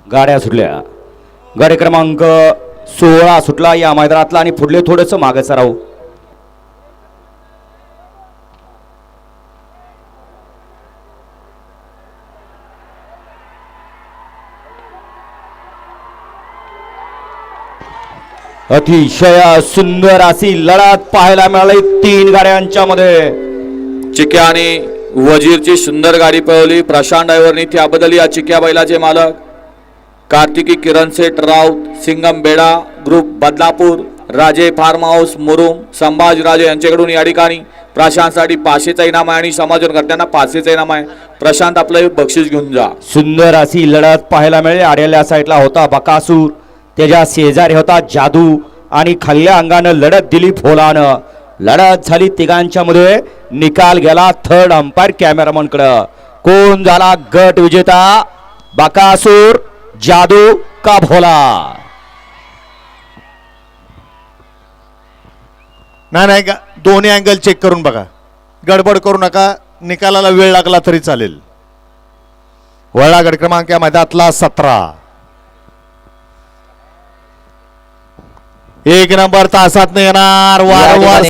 गाड्या सुटल्या. गाडी क्रमांक 16 सुटला या मैदानातला आणि पुढले थोडंसं मागे सराव. अतिशय सुंदर अशी लढत पाहायला मिळाली 3 गाड्यांच्या मध्ये. चिक्या आणि वजीरची सुंदर गाडी पळवली प्रशांत ड्रायव्हरनी, त्याबद्दल या चिक्या बैलाचे मालक कार्तिकी किरण सेठ राऊत, सिंगम बेडा ग्रुप बदलापूर, राजे फार्म हाऊस मुरुम, संभाजीराजे यांच्याकडून या ठिकाणी प्रशांतसाठी 500चा इनाम आहे आणि समाजकर्त्यांना 500चा इनाम आहे. प्रशांत आपलं बक्षीस घेऊन जा. सुंदर अशी लढत पाहायला मिळाली. आड्याल्या साईडला होता बकासूर, त्याच्या शेजारी होता जादू आणि खाल्ल्या अंगानं लढत दिली फोलानं. लढत झाली तिघांच्या मध्ये. निकाल गेला थर्ड अंपायर कॅमेरामन कडे. कोण झाला गट विजेता, बकासूर, जादू का भोला? नाही दोन्ही अँगल चेक करून बघा, गडबड करू नका. निकालाला वेळ लागला तरी चालेल. वळला गट क्रमांक या मैदानातला 17. 1 नंबर तासात येणार वारंवार